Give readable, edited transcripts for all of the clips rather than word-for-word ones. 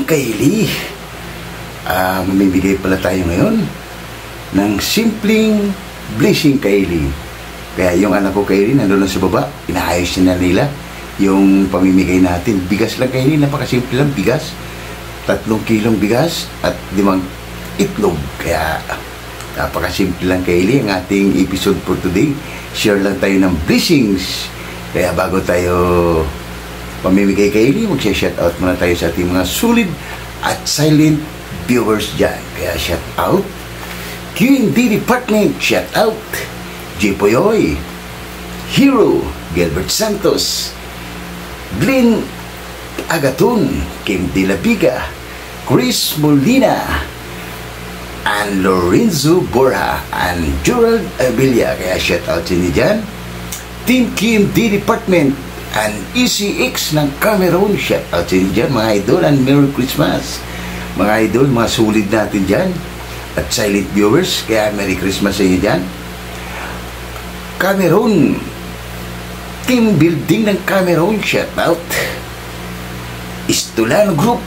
Kaylee, mamimigay pala tayo ngayon ng simpleng blessing Kaylee. Kaya yung anak ko Kaylee nandun lang sa baba, inaayos na nila yung pamimigay natin. Bigas lang Kaylee, napakasimple lang bigas. 3 kilong bigas at 5 itlog. Kaya napakasimple lang Kaylee ang ating episode for today. Share lang tayo ng blessings. Kaya bago tayo pamimigay Kaylee, mag-shoutout muna tayo sa ating mga sulit at silent viewers dyan. Kaya shoutout Q&D Department, shoutout J. Poyoy, Hero, Gilbert Santos, Glenn Agaton, Kim De La Viga, Chris Molina, and Lorenzo Borja, and Gerald Abilia. Kaya shoutout sa inyo dyan. Team Q&D Department and ECX ng Cameroon, shoutout sa inyo dyan mga idol, and Merry Christmas mga idol, mga sulit natin dyan at silent viewers. Kaya Merry Christmas sa inyo dyan. Cameroon, team building ng Cameroon, shoutout. Istulano Group,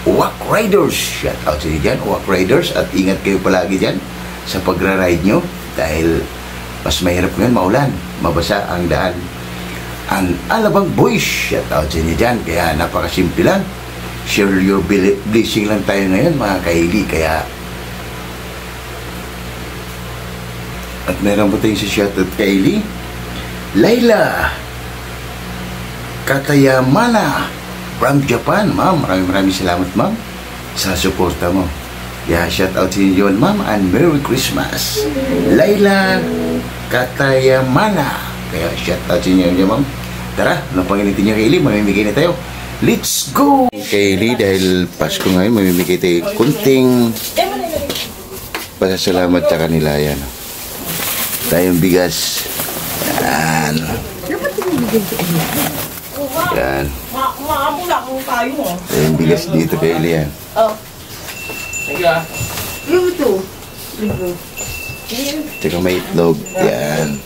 Wack Riders, shoutout sa inyo dyan, Wack Riders, at ingat kayo palagi dyan sa pagra-ride nyo dahil mas mahirap ngayon, maulan, mabasa ang daan. Ang Alabang Boys, shoutout sa inyo dyan. Kaya napakasimple lang, share your blessing lang tayo ngayon mga Kaylee. Kaya at meron po tayong si shoutout Kaylee Laila Katayamana from Japan. Ma'am, maraming salamat ma'am sa suporta mo. Kaya shoutout sa inyo ma'am, and Merry Christmas Laila Katayamana. Kaya shoutout sa inyo ma'am. Tara, anong panginitin niyo Kaylee? Mamimigay na tayo. Let's go! Kaylee, dahil Pasko ngayon, mamimigay tayo kunting pasasalamat sa kanila. Yan. Tayong bigas. Yan. Yan. Tayong bigas dito Kaylee. Yan. Tsaka may itlog. Yan.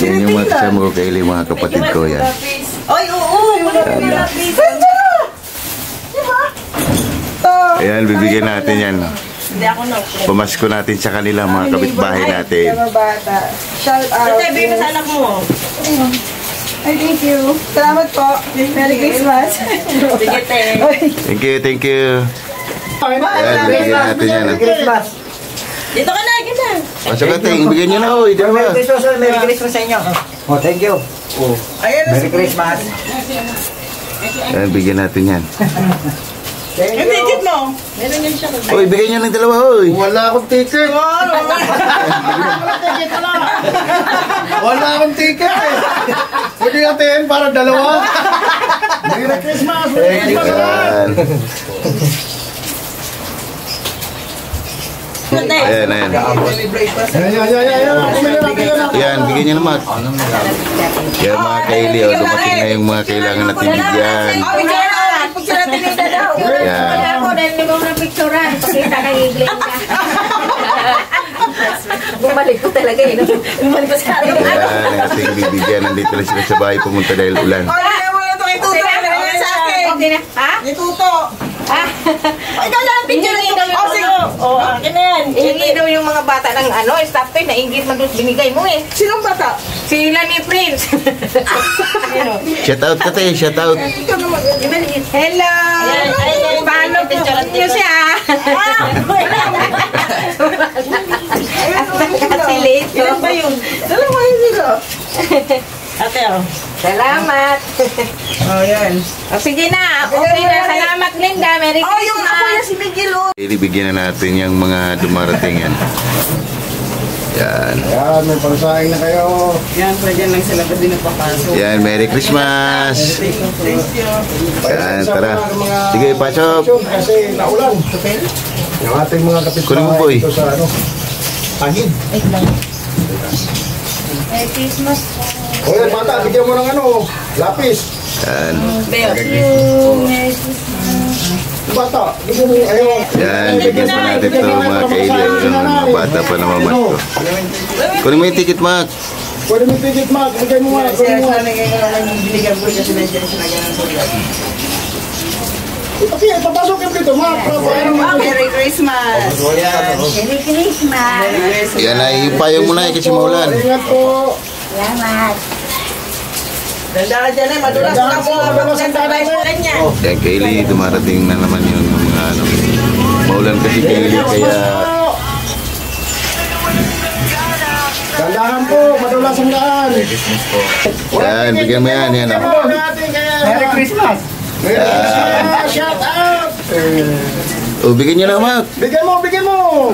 Yan yung mga kasama ko Kaylee, mga kapatid ko. Yan. Ay, oo. Ayan, bibigyan natin yan. Pamasko natin sa kanila, mga kapitbahay natin. Shout out. Sabi mo sa anak mo. Ay, thank you. Salamat po. Merry Christmas. Thank you, thank you. Ayan, bibigyan natin yan. Dito ka na, ganda. Pasok natin, ibigyan nyo na ho. Merry Christmas, Merry Christmas sa inyo. Oh, thank you. Merry Christmas. Ayan, bigyan natin yan. Yung ticket mo. Meron yan siya. Uy, bigyan nyo ng dalawa, hoy. Wala akong ticket. Wala akong ticket eh. Pwede natin para dalawa. Merry Christmas. Merry Christmas. Ayan, ayan. Yan, bigyan nyo naman. Yan mga Kaylee, dumating na yung mga kailangan natin bigyan. Yan. Ako dahil hindi mo na picturean. Pakita kay Glenn ka. Bumalik ko talaga eh. Bumalik ko sa akin. Yan, ang ating bibigyan. Nandito lang sila sa bahay pumunta dahil ulan. Ha? Ituto. Ikaw lang ang picture nito. O, akin na yan. Hingi daw yung mga bata ng staff toy, nainggit man doon binigay mo eh. Sinong bata? Sila ni Prince. Shout out ka tayo, shout out. Hello! Paano po niyo siya? Kasi late. Ilan ba yun? Dalawa yun sila. Ate, oh. Salamat. Oh, yan. O, sige na. Okay na. Salamat, Linda. Merry Christmas. Oh, yung ako yan si Miguel. Ibigyan na natin yung mga dumarating yan. Yan. Yan, may pangsaing na kayo. Yan, pwede lang sila pa din napapasok. Yan, Merry Christmas. Thank you. Yan, tara. Sige, pasok. Kasi naulan. Yung ating mga Kunin mo, kapitbahay boy. dito sa hangin. Merry Christmas. O yan, bata, bigyan mo ng lapis. Yan. Bata, bigyan mo ayun. Yan, bigyan pa natin ito mga Kaylee. Yung mga bata pa naman ko. Kunin mo yung ticket, Mac. Pwede mo pigit, Mark. Bigay mo nga. Siya nanigay ko naman yung binigyan ko kasi nandiyan siya na ganun po. Okay, papasok yung dito, Mark. Merry Christmas! Merry Christmas! Yan ay ipayong mo na kasi maulan. Ingat po. Salamat! Dandahan dyan eh, madulas na po. Madulas ang tatay mo kanya. Yan, Kaylee, dumarating na naman yun ng mga ano. Maulan kasi Kaylee, kaya Dandahan po, madulas ang daan. yan, bigyan mo yan, yan. Oh. Merry Christmas! Merry Christmas! Shout out! Oh, bigyan nyo na, Mark. Bigyan mo, bigyan mo!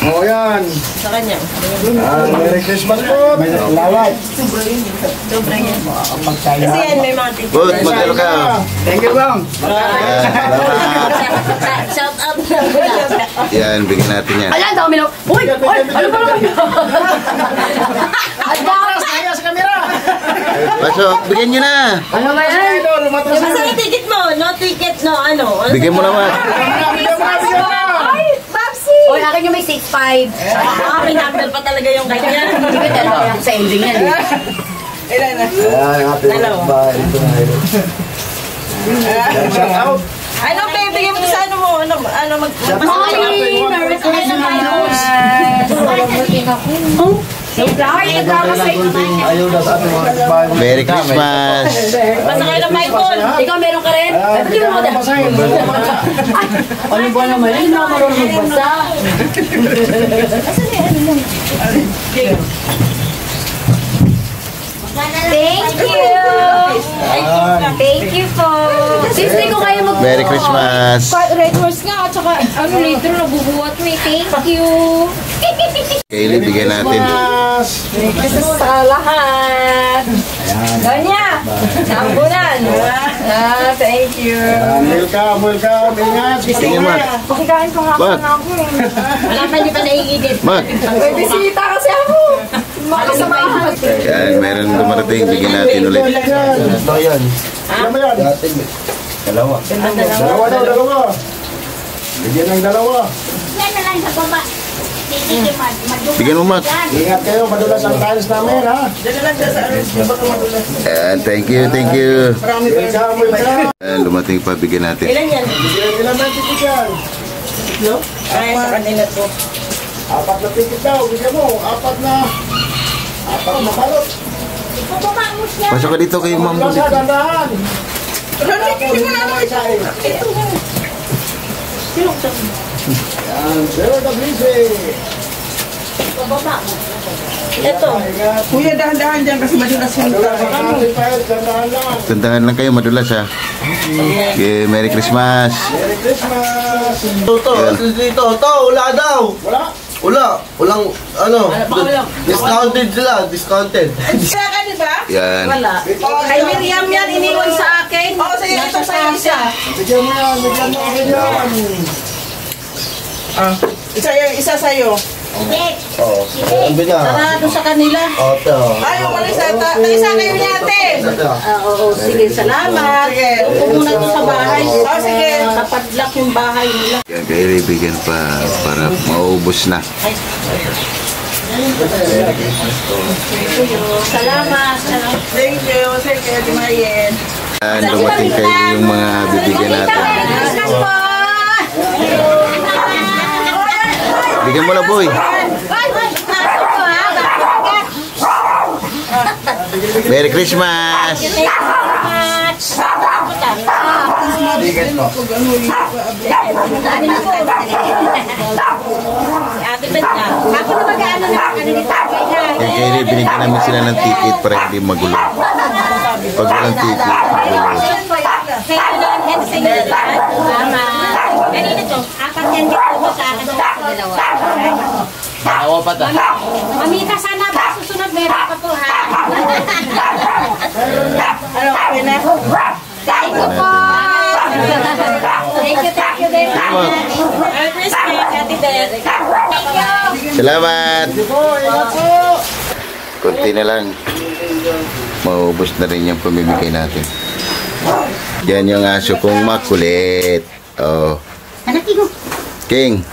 Oh, yan. Sa kanya. Merry Christmas po! May lawat. Kasi yan, may mga ticket. Bud, magkano ka? Thank you, Bang. Yan, salamat. Shout out na. Yan, bigyan natin yan. Ayan, dami lang. Uy! Uy! Ano ba naman yun? Ang dami! Kaya sa kamera! Pasok, bigyan nyo na. Ano ba yan? Masa yung ticket mo? No ticket, no ano? Bigyan mo na, Mark. Ay! Babsi! Uy, akin yung may 6'5". May number pa talaga yung kanya. Hindi ko talaga sa ending yan eh. Ilan na? Dalawa. Shout out! Ano, baby, bigyan mo sa ano mo? Ano, Mommy! Merry Christmas! Ay, nagkaka sa Ayaw na sa ating mga bahay. Merry Christmas. Basta kayo ng Michael. Ikaw meron ka rin? Ay, ba't di mo na? Ano ba naman? Hindi na marunong magbasa. Thank you! Thank you po! Since di ko kaya mag- Merry Christmas. Red horse nga, at saka ano later nabubuhat mo eh. Thank you! Kaylee, bigyan natin. Christmas sa lahat! Ganya! Sambunan! Thank you! Welcome, welcome. Ingat. Sige, Mark. Pakikain ko nga Mark. na ako eh. Wala pa, hindi pa naiinit. Mark. May bisita kasi ako! Mga kasamahan! Yan, meron dumarating. Bigyan natin ulit. Ito yan. Ano ba yan? Dalawa. Dalawa daw, dalawa. Bigyan ng dalawa. Yan na lang sa baba. Bigyan mo, Mark. Ingat kayo, madulas ang tiles namin, ha? Dala lang sa ano, baka madulas. Yan, thank you, thank you. Marami pa. Welcome, welcome. Yan, dumating pa. Bigyan natin. Ilan yan? Ilan ba ticket yan? No? Ay, sa kanila po. 4 na ticket daw. Bigyan mo. 4 na balot. Pasok ka dito kay Ma'am Dandahan, Budi. dandahan. Hindi mo na ano ito. Ito. Yan, Sir Dablise. Ito. Kuya, dahan-dahan dyan kasi madulas yung Dandahan lang. Tandahan lang kayo, madulas ha. Okay, Merry Christmas. Merry Christmas. Dito, wala daw. Wala. Walang, discounted sila, discounted. Kaya ka, di ba? Yan. Kay Miriam yan, iniwan sa akin. Oo, sige, ito sa'yo isa. Bigyan mo yan, bigyan mo ako yan. Isa sa'yo. Ang bina. Sarado sa kanila. Oto. Ay, umalis ata. Isa kayo niya, ate. Oo, sige, salamat. Sige, upo muna ito sa bahay. Oo, sige. Kapadlock yung bahay nila. Yan, Kaylee, bigyan pa para maubos na. Salamat. Thank you. Sige, Ate Mayen. Yan, dumating kayo yung mga bibigyan natin. Christmas po! Bigyan mo na, boy. Merry Christmas. Ate Bet na. Ako na mag-ano na ano nito. Yan, Kaylee, binigyan namin sila ng ticket para hindi magulo. Pag walang ticket, magulo. Kaya ano ang head sa inyo lahat? Salamat. Kanina to, apat yan dito mo sa akin sa dalawa. Dalawa pa ta. Mamita sana ba susunod meron pa po ha? Ano, okay na? Thank you po! Thank you very much. Merry Christmas, Ate Bet. Thank you! Salamat. Kunti na lang. Maubos na rin yung pamimigay natin. Yan yung aso kong makulit. Oh. Anak ko. King.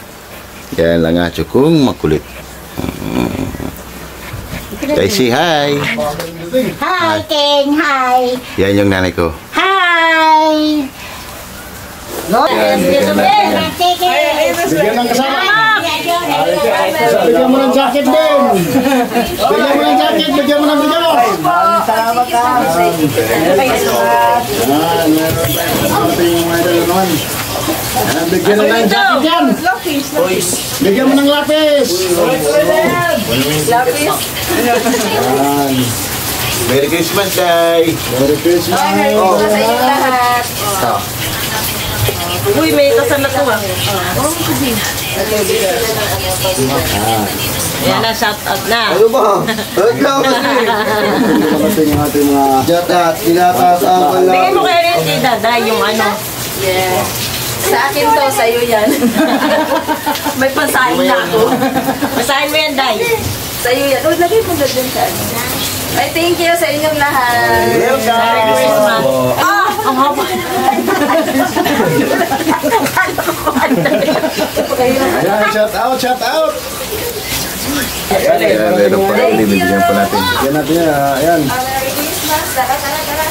Yan lang aso kong makulit. Kay si hi. Hi, King. Hi. Yan yung nanay ko. Hi. Yan, bigyan natin. Bigyan ng kasama. Bigyan mo ng jacket din. Bigyan mo ng jacket, bigyan mo ng bigyan. Salamat ka. Bigyan mo ng jacket yan. Bigyan mo ng lapis. Merry Christmas, Day. Merry Christmas. Uy, may kasama ko ah. Yan na, shout out na. Ano ba? Ano kasi? Kasi yung ating mga... Jatat, tinataas-amal lang. Bigay mo kaya rin si Dada yung ano. Yeah. Sa akin to, sa'yo yan. May pansahin na ako. Pansahin mo yan, Day. Sa'yo yan. Oh, lagay mo dyan sa ano. Ay, thank you sa inyong lahat. Merry Christmas. Ah! Ang haba. Ayan, shout out, shout out. Ayan, meron pa. Bibigyan pa natin. Yan natin yan, ayan. Merry Christmas. Tara, tara, tara.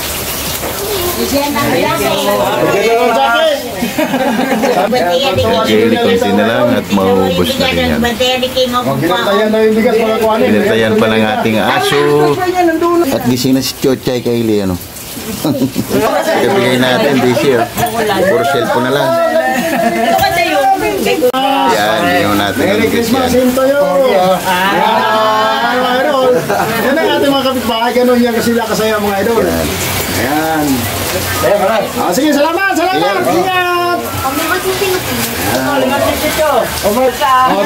Bigyan ng jacket. Bigyan ng jacket. Kay konti na lang at maubos na rin yan. Ginantayan na yung bigas mga kuhanin. Pinantayan pa ng ating aso. At gising na si Chochay Kylie, ano? Ibigay natin, busy, oh. Puro cellphone na lang. Yan, bigyan natin. Merry Christmas, into you. Ayan, mga idol. Yan ang ating mga kapitbahay. Ganun yan kasi sila kasaya mga idol. Ayan. Sige, salamat, salamat. Ingat.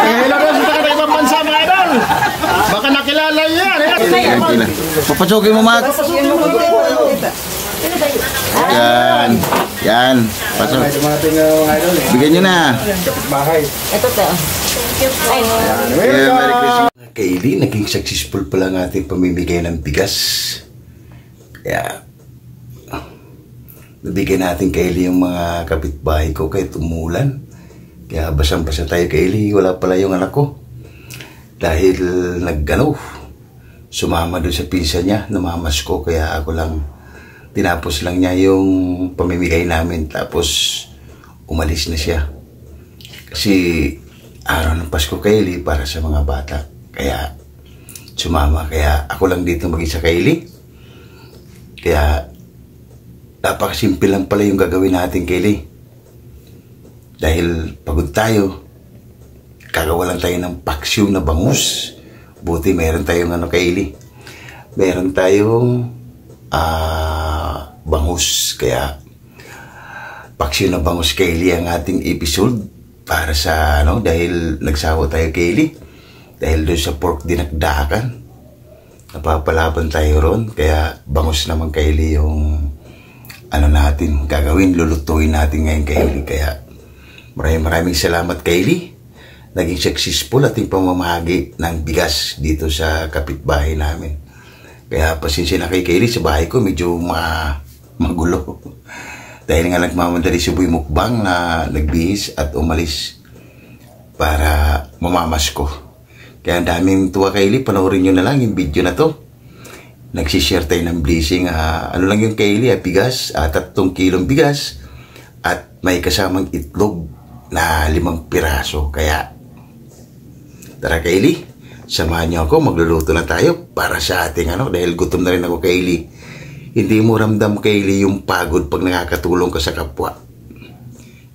Tingnan lang rin sa ibang bansa mga idol. Baka nakilala yan. Papasokin mo, Mac. Yan. Yan. Pasok. Bigyan nyo na. Ito to. Merry Christmas. Kylie, naging successful pala ang ating pamimigay ng bigas. Kaya, nabigyan natin Kylie yung mga kapitbahay ko kahit umulan. Kaya basang-basa tayo Kylie, wala pala yung anak ko. Dahil sumama doon sa pinsa niya, namamas ko, kaya ako lang, tinapos lang niya yung pamimigay namin, tapos umalis na siya. Kasi araw ng Pasko Kylie para sa mga bata, kaya sumama, kaya ako lang dito mag-isa Kylie. Kaya napakasimple lang pala yung gagawin natin Kylie. Dahil pagod tayo, gagawa lang tayo ng paksiw na bangus. Buti meron tayong Kylie. Meron tayong bangus. Kaya paksiw na bangus Kylie ang ating episode para sa dahil nagsawa tayo Kylie. Dahil doon sa pork dinagdakan, napapalaban tayo ron. Kaya bangus naman Kylie yung natin gagawin, lulutuin natin ngayon Kylie. Kaya maraming salamat Kylie. Naging successful ating pamamahagi ng bigas dito sa kapitbahay namin. Kaya pasensya na kay Kylie, sa bahay ko medyo magulo. Dahil nga nagmamadali si Boy Mukbang na nagbihis at umalis para mamamas ko. Kaya ang daming tuwa Kylie, panoorin nyo na lang yung video na to. Nagsishare tayo ng blessing. Ano lang yung Kylie, bigas, 3 kilong bigas at may kasamang itlog na 5 piraso. Kaya tara Kylie, samahan niyo ako, magluluto na tayo para sa ating dahil gutom na rin ako Kylie. Hindi mo ramdam Kylie yung pagod pag nakakatulong ka sa kapwa.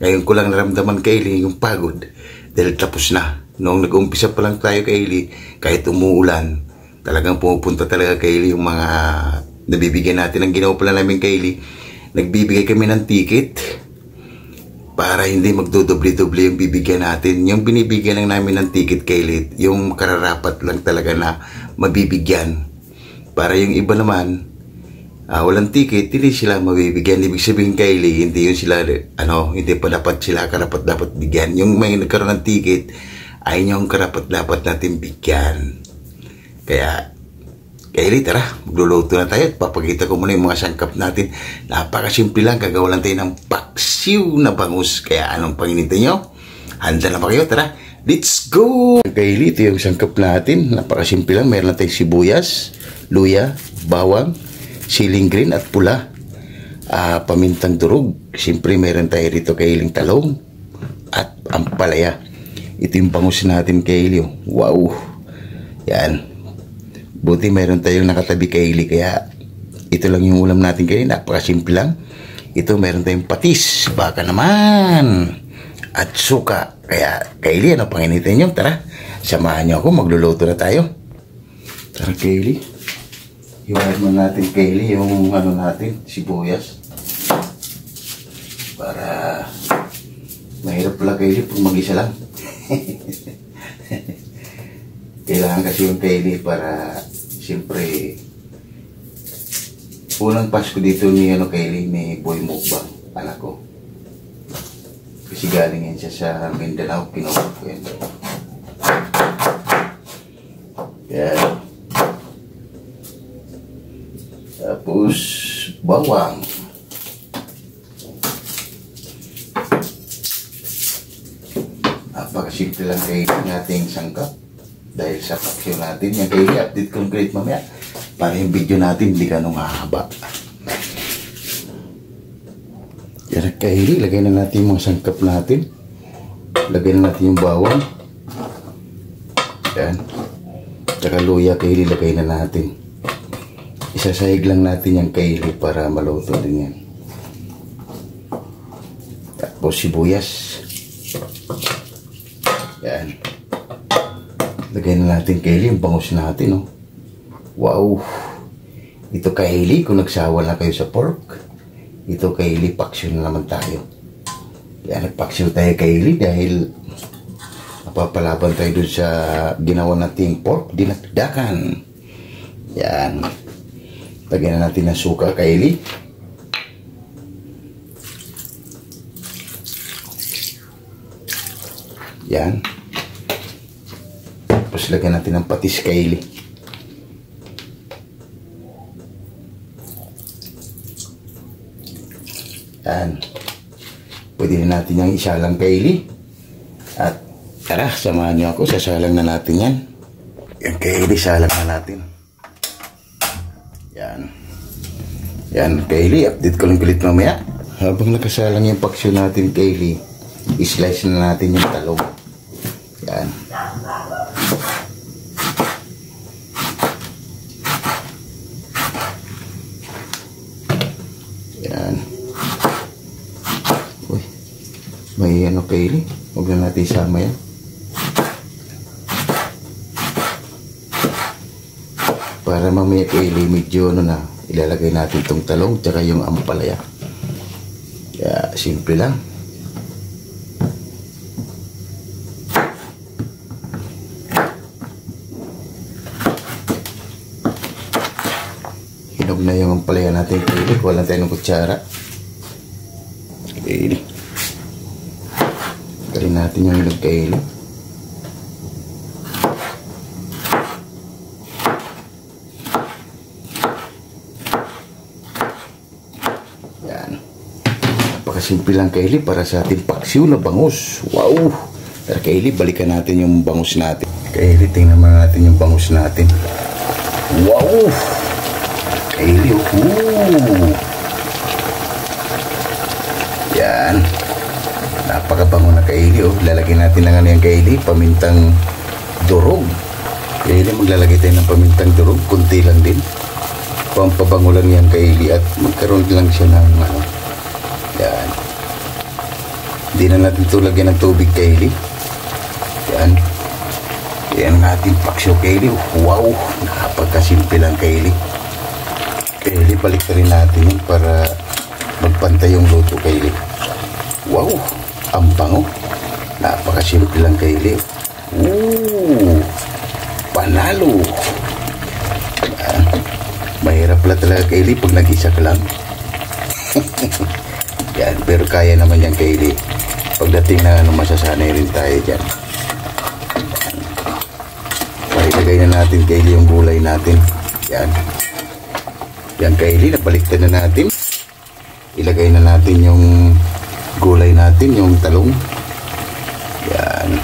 Ngayon ko lang naramdaman Kylie yung pagod dahil tapos na. Noong nag-umpisa pa lang tayo Kylie, kahit umuulan, talagang pumupunta talaga Kylie yung mga nabibigyan natin. Ang ginawa pala namin Kylie, nagbibigay kami ng ticket para hindi magdodoble-doble yung bibigyan natin. Yung binibigyan lang namin ng ticket Kylie, yung kararapat lang talaga na mabibigyan. Para yung iba naman, walang ticket, hindi sila mabibigyan. Ibig sabihin Kylie, hindi yun sila, hindi pa dapat sila karapat-dapat bigyan. Yung may nagkaroon ng ticket, ay yung karapat-dapat natin bigyan. Kaya, Kylie, tara, magluluto na tayo at papakita ko muna yung mga sangkap natin. Napakasimple lang, gagawa lang tayo ng paksiw na bangus. Kaya anong panginintay nyo? Handa na ba kayo? Tara, Let's go! Kaylee, ito yung sangkap natin. Napakasimple lang. Meron tayong sibuyas, luya, bawang, siling green at pula. Pamintang durog. Siyempre meron tayo rito Kaylee talong at ampalaya. Ito yung bangus natin Kaylee. Wow! Yan. Buti meron tayong nakatabi Kaylee. Kaya ito lang yung ulam natin Kaylee. Napakasimple lang. Ito meron tayong patis. Baka naman. At suka. Kaya, Kaylee, ano pang initin nyo? Tara, samahan nyo ako, magluluto na tayo. Tara, Kaylee. Iwain mo natin, Kaylee, yung ano natin, sibuyas. Para mahirap pala, Kaylee, pag mag-isa lang. Kailangan kasi yung Kaylee para, siyempre, unang Pasko dito ni Kaylee, ni Boy Mukbang, anak ko. Kasi galing yan siya sa Mindanao, kinuha ko yan. Yan. Tapos, bawang. Napakasimple lang kayo ng ating sangkap. Dahil sa paksyo natin, yan kayo i-update concrete mamaya. Para yung video natin, hindi ka nung hahaba. Yan Kaylee, lagay na natin yung mga sangkap natin. Lagay na natin yung bawang. Yan. Tsaka luya Kaylee, lagay na natin. Isasahig lang natin yung Kaylee para maluto din yan. Tapos sibuyas. Yan. Lagay na natin Kaylee yung bangus natin. Oh. Wow! Ito Kaylee, kung nagsawa na kayo sa pork. Ito Kaylee, paksyo na naman tayo. Kaya nagpaksyo tayo Kaylee dahil napapalaban tayo dun sa ginawa nating pork dinakdakan. Yan. Lagyan na natin ng suka Kaylee. Yan. Tapos lagyan natin ng patis Kaylee. Yan. Pwede na natin yung isalang Kaylee. At tara, samahan nyo ako. Sasalang na natin yan. Yung Kaylee, salang na natin. Yan. Yan, Kaylee. Update ko lang ulit mamaya. Habang nakasalang yung paksyo natin, Kaylee, islice na natin yung talong. Yan. Yan. May Kaylee, huwag na natin isama yan. Para mamaya Kaylee, medyo na, ilalagay natin itong talong tsaka yung ampalaya. Kaya, simple lang. Hinog na yung ampalaya natin Kaylee, kuha lang tayo ng kutsara. Kaylee. Karin natin yung hinog Kaylee. Yan. Napakasimple lang Kaylee para sa ating paksiw na bangus. Wow! Pero Kaylee, balikan natin yung bangus natin. Kaylee, tingnan natin yung bangus natin. Wow! Kaylee, yan. Napakabango na Kaylee. Lalagyan natin na nga yung Kaylee, pamintang durog. Kaylee, maglalagay tayo ng pamintang durog. Kunti lang din. Pampabango lang yan Kaylee. At magkaroon lang siya ng ano. Yan. Hindi na natin ito lagyan ng tubig Kaylee. Yan. Yan ang ating paksyo Kaylee. Wow! Napakasimple lang Kaylee. Kaylee, balik na rin natin yun para magpantay yung luto Kaylee. Wow! Ang bango. Napakasimple lang Kaylee. Panalo. Mahirap pala talaga Kaylee pag nag-isa ka lang. Yan, pero kaya naman yan Kaylee. Pagdating na masasanay rin tayo dyan. Ilagay na natin Kaylee yung gulay natin. Yan. Yan Kaylee, nabaliktad na natin. Ilagay na natin yung gulay natin, yung talong. Yan.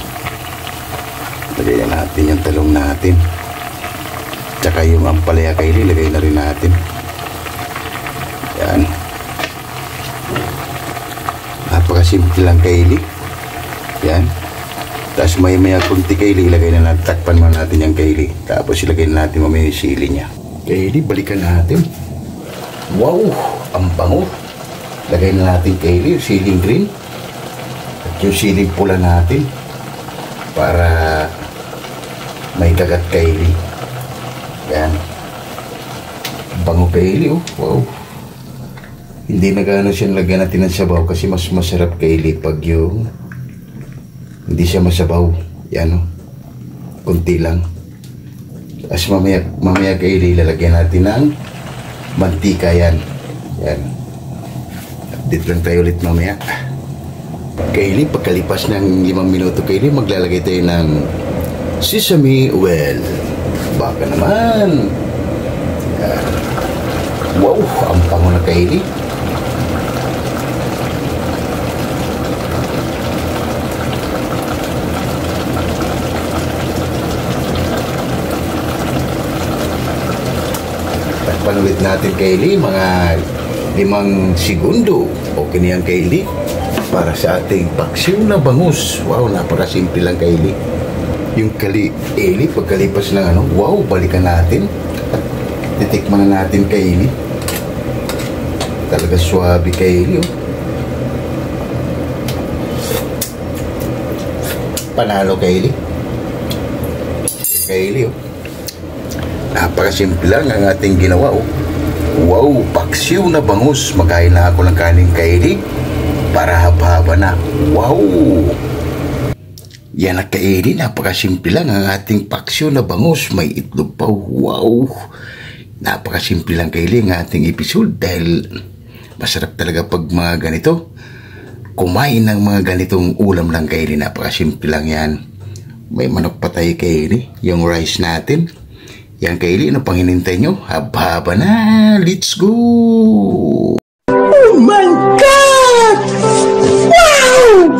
Lagay na natin yung talong natin. Tsaka yung ampalaya Kylie, lagay na rin natin. Yan. Napakasimple lang Kylie. Yan. Tapos maya kunti Kylie, ilagay na natin. Takpan mo natin yung Kylie. Tapos ilagay na natin mamaya yung sili niya. Kylie, balikan natin. Wow! Ang bango. Lagay na natin Kylie yung siling green. At yung siling pula natin. Para may kagat Kylie. Yan. Bango Kylie, oh. Wow. Hindi na gano'n siya lagyan natin ng sabaw kasi mas masarap Kylie pag yung hindi siya masabaw. Yan, oh. Kunti lang. As mamaya Kylie, lalagyan natin ng mantika yan. Yan. Update lang tayo ulit mamaya. Kylie, pagkalipas ng 5 minuto Kylie, maglalagay tayo ng sesame oil. Baka naman. Yan. Wow, ang pango na Kylie. Takpan ulit natin Kylie, mga 5 segundo. Okay na yan Kylie. Para sa ating paksiw na bangus. Wow, napakasimple lang Kylie. Yung Kylie, pagkalipas ng wow, balikan natin. At titikman na natin Kylie. Talaga swabe Kylie, oh. Panalo Kylie. Kylie, oh. Napakasimple lang ang ating ginawa, oh. Wow, paksiw na bangus. Makain na ako ng kanin Kylie. Para haba-haba na. Wow! Yan na Kylie, napakasimple lang ang ating paksiw na bangus. May itlog pa. Wow! Napakasimple lang Kylie ang ating episode dahil masarap talaga pag mga ganito. Kumain ng mga ganitong ulam lang Kylie. Napakasimple lang yan. May manok pa tayo Kylie. Yung rice natin. Yan Kylie, ano pang hinintay nyo? Haba-haba na! Let's go! Oh my God! Wow!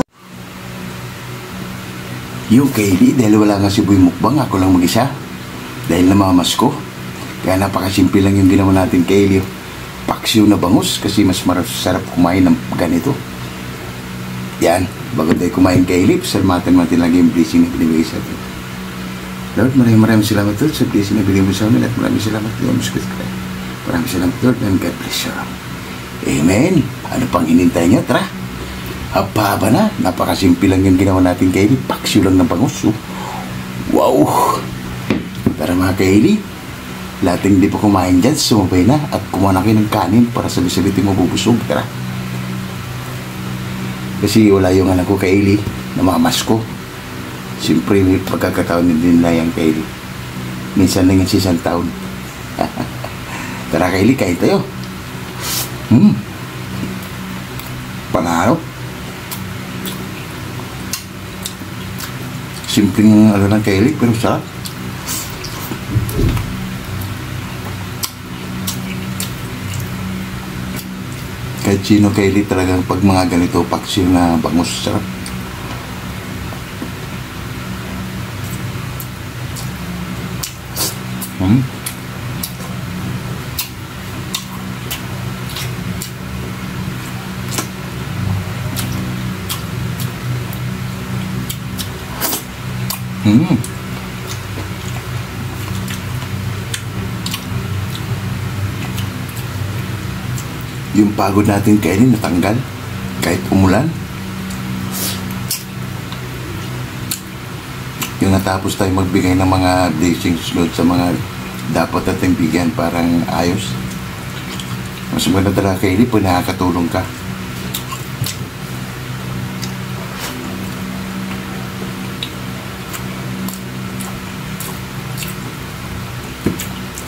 Yung Kylie, dahil wala nga si Boy Mukbang, ako lang mag-isa. Dahil namamas ko. Kaya napakasimple lang yung ginawa natin Kylie. Paksiw na bangus kasi mas sarap kumain ng ganito. Yan, bago tayo kumain Kylie, salamatan natin lagi yung blessing na binibigay sa atin. Lord, maraming salamat Lord sa blessing na binibigay mo sa amin at maraming salamat Lord sa Christ. Maraming salamat Lord and God bless you. Amen. Ano pang hinintay niyo? Tara. Haba na. Napakasimple lang yung ginawa natin Kylie. Paksiw lang ng bangus. Wow. Tara mga Kylie. Lating di pa kumain dyan, sumabay na at kumuha na kayo ng kanin para sabi-sabi mo bubusog. Tara. Kasi wala yung anak ko Kylie, namamas ko. Siyempre may pagkakataon din na yung Kylie. Minsan lang yung isang taon. Tara Kylie, kain tayo. Panalo. Simpleng ng Kylie, pero sarap. Kahit sino Kylie, talagang pag mga ganito paksiw na bangus, sarap. Yung pagod natin Kylie natanggal kahit umulan. Yung natapos tayo magbigay ng mga blessings Lord sa mga dapat natin bigyan, parang ayos. Mas maganda talaga Kylie pag nakakatulong ka.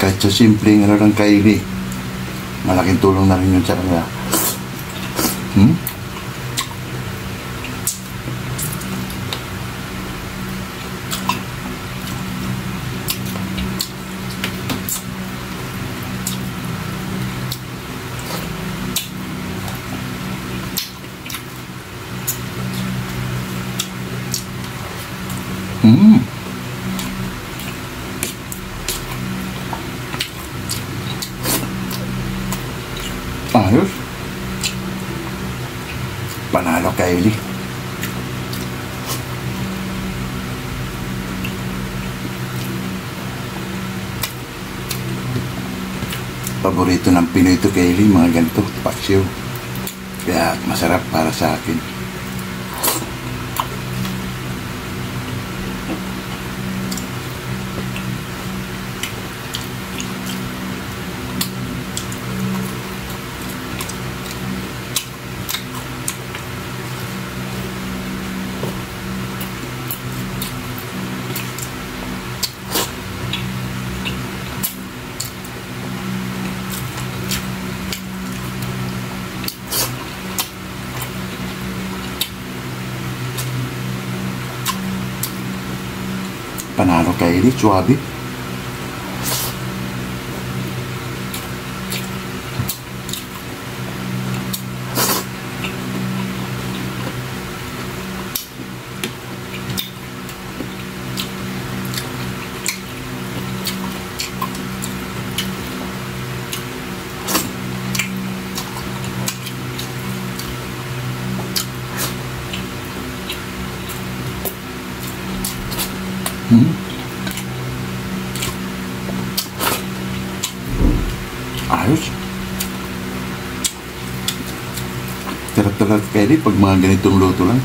Kahit sa simpleng ng Kylie, malaking tulong na rin yun sa kanila. Panalo Kylie. Paborito ng Pinoy to Kylie, mga ganito, paksiw. Kaya masarap para sa akin. Panalo Kylie, suwabe. Ayos. Sarap talaga Kylie pag mga ganitong luto lang.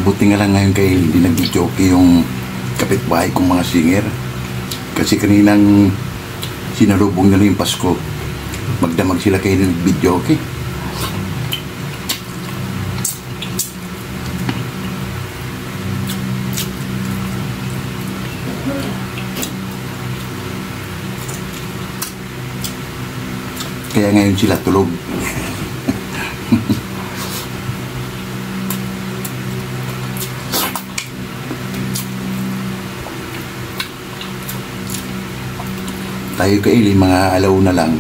Buti nga lang ngayon kay hindi nag-joke yung kapitbahay kong mga singer. Kasi kaninang sinalubong nila yung Pasko, magdamag sila kayo ng video-joke. Kaya ngayon sila tulog. Tayo Kylie, mga alaw na lang,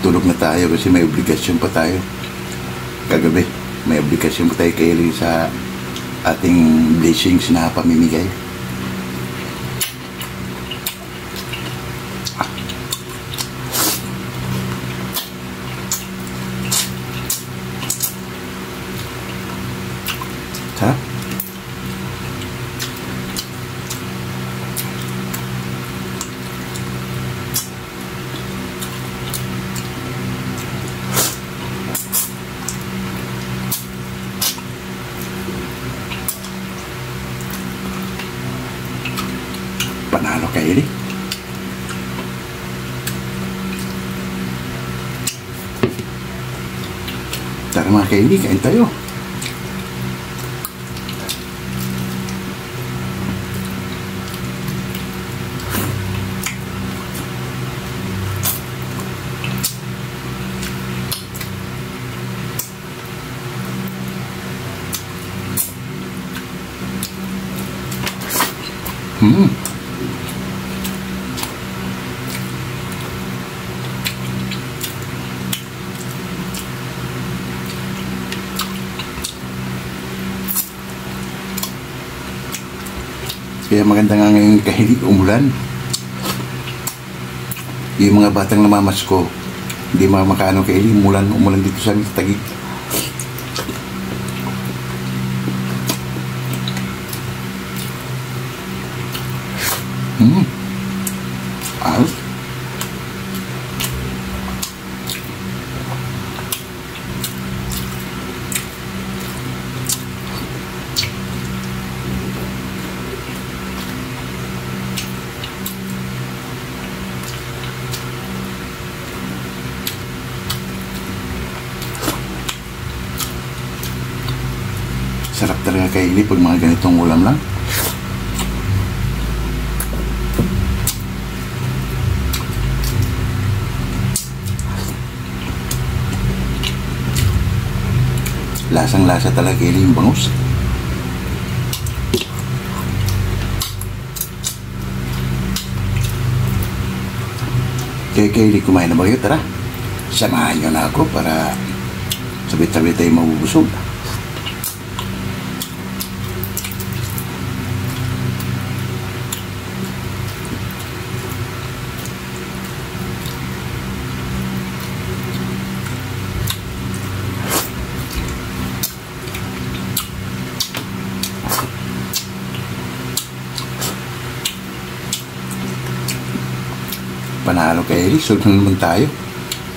tulog na tayo kasi may obligasyon pa tayo. Kagabi, may obligasyon pa tayo Kylie sa ating blessings na pamimigay. Sarap. Panalo Kylie. Tara mga Kylie, kain tayo. Kaya maganda nga ngayon kahit umulan. Yung mga batang namamasko, hindi makano Kylie, umulan dito sa amin sa Taguig. Ayos. Sarap talaga Kylie pag mga ganitong ulam lang. Lasang-lasa talaga Kaylee yung bangus. Kaylee, kumain na ba kayo? Tara, samahan nyo na ako para sabit-sabit tayo mabubusog. Panalo Kaylee, solve na naman tayo.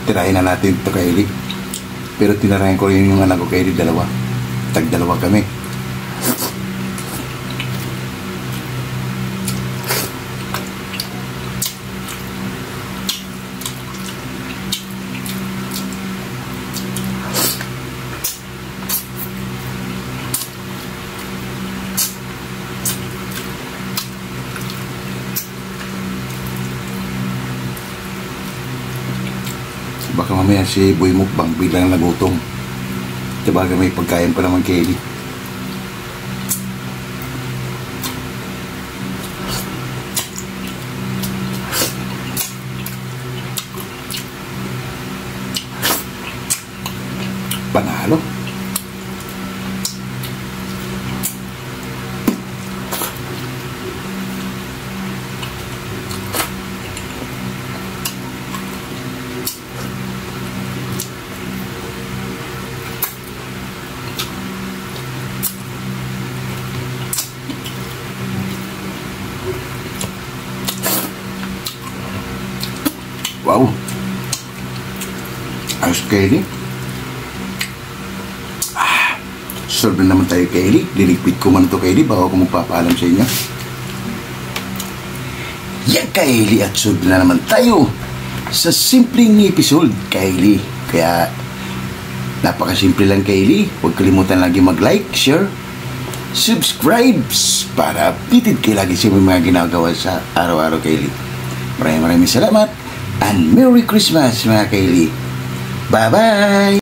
Tirahin na natin ito Kaylee. Pero tinarahin ko rin yung anak ko Kaylee, dalawa. Tag-dalawa kami. Baka mamaya si Boy Mukbang biglang nagutom. Diba may pagkain pa naman Kaylee. Panalo. Wow. Ayos Kaylee. Solve na naman tayo Kaylee. Liligpit ko man ito Kaylee bago ako magpapaalam sa inyo. Yan Kaylee, at solve na naman tayo sa simpleng episode Kaylee. Kaya napakasimple lang Kaylee. Huwag kalimutan lagi mag-like, share, subscribe para updated kayo lagi sa mga ginagawa sa araw-araw Kaylee. Maraming salamat. And Merry Christmas mga Kaylee. Bye-bye!